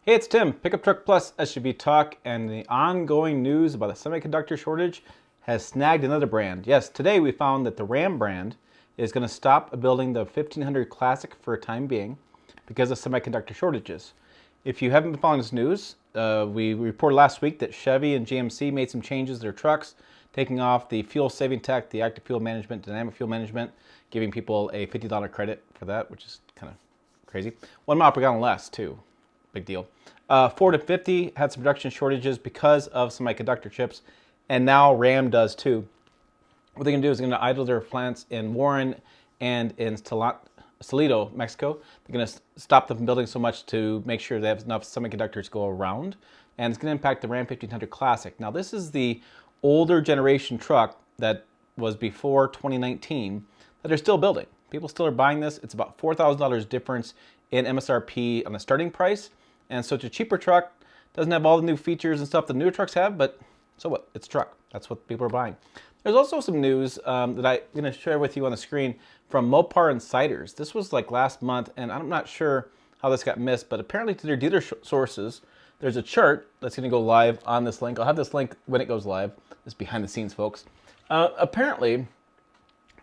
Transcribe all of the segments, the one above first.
Hey, it's Tim, Pickup Truck Plus SUV Talk, and the ongoing news about the semiconductor shortage has snagged another brand. Yes, today we found that the Ram brand is going to stop building the 1500 Classic for a time being because of semiconductor shortages. If you haven't been following this news, we reported last week that Chevy and GMC made some changes to their trucks, taking off the fuel saving tech, the active fuel management, dynamic fuel management, giving people a $50 credit for that, which is kind of crazy. 1 mile per gallon less, too. Big deal. Ford and 50 had some production shortages because of semiconductor chips, and now Ram does too. What they're going to do is they're going to idle their plants in Warren and in Salito, Mexico. They're going to stop them from building so much to make sure they have enough semiconductors to go around, and it's going to impact the Ram 1500 Classic. Now, this is the older generation truck that was before 2019 that they're still building. People still are buying this. It's about $4,000 difference in MSRP on the starting price. And so it's a cheaper truck, doesn't have all the new features and stuff the newer trucks have, but so what? It's a truck. That's what people are buying. There's also some news that I'm going to share with you on the screen from Mopar Insiders. This was like last month, and I'm not sure how this got missed, but apparently to their dealer sources, there's a chart that's going to go live on this link. I'll have this link when it goes live. This is behind the scenes, folks. Apparently,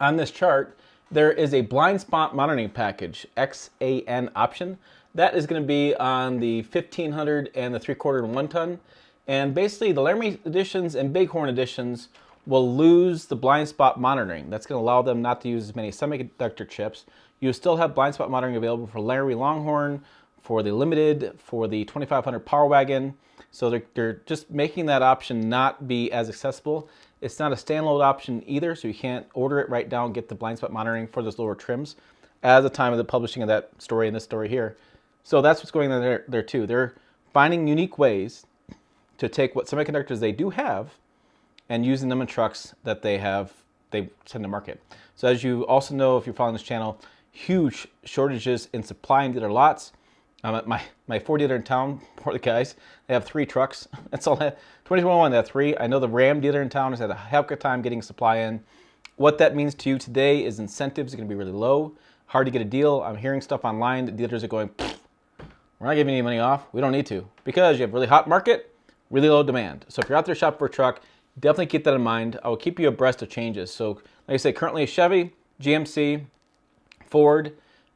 on this chart, there is a blind spot monitoring package, XAN option. That is going to be on the 1500 and the 3/4 and 1 ton. And basically, the Laramie editions and Bighorn editions will lose the blind spot monitoring. That's going to allow them not to use as many semiconductor chips. You still have blind spot monitoring available for Laramie Longhorn, for the Limited, for the 2500 Power Wagon. So they're just making that option not be as accessible. It's not a standalone option either, so you can't order it right now and get the blind spot monitoring for those lower trims at the time of the publishing of that story and this story here. So that's what's going on there too. They're finding unique ways to take what semiconductors they do have and using them in trucks that they send to market. So as you also know, if you're following this channel, huge shortages in supply in dealer lots. My Ford dealer in town, poor the guys, they have 3 trucks. That's all. 2021, they have 3. I know the Ram dealer in town has had a heck of a time getting supply in. What that means to you today is incentives are going to be really low. Hard to get a deal. I'm hearing stuff online that dealers are going, we're not giving any money off. We don't need to, because you have really hot market, really low demand. So if you're out there shopping for a truck, definitely keep that in mind. I will keep you abreast of changes. So like I say, currently Chevy, GMC, Ford,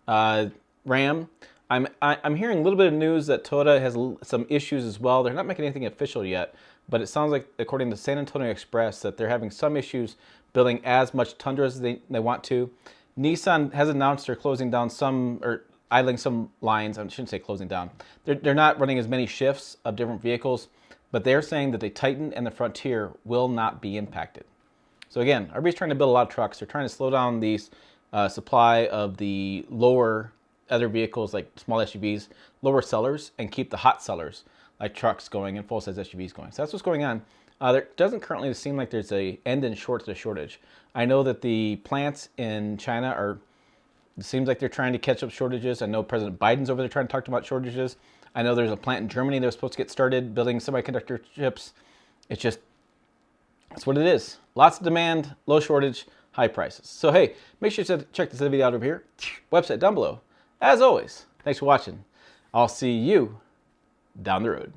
Ram. I'm hearing a little bit of news that Toyota has some issues as well. They're not making anything official yet, but it sounds like, according to San Antonio Express, that they're having some issues building as much Tundra as they want to. Nissan has announced they're closing down some, or idling some lines. I shouldn't say closing down. They're not running as many shifts of different vehicles, but they're saying that the Titan and the Frontier will not be impacted. So again, everybody's trying to build a lot of trucks. They're trying to slow down the supply of the lower other vehicles like small SUVs, lower sellers, and keep the hot sellers like trucks going and full-size SUVs going. So that's what's going on. There doesn't currently seem like there's an end in short to the shortage. I know that the plants in China are, it seems like they're trying to catch up shortages. I know President Biden's over there trying to talk about shortages. I know there's a plant in Germany that was supposed to get started building semiconductor chips. It's just, that's what it is. Lots of demand, low shortage, high prices. So hey, make sure to check this video out over here. Website down below. As always, thanks for watching. I'll see you down the road.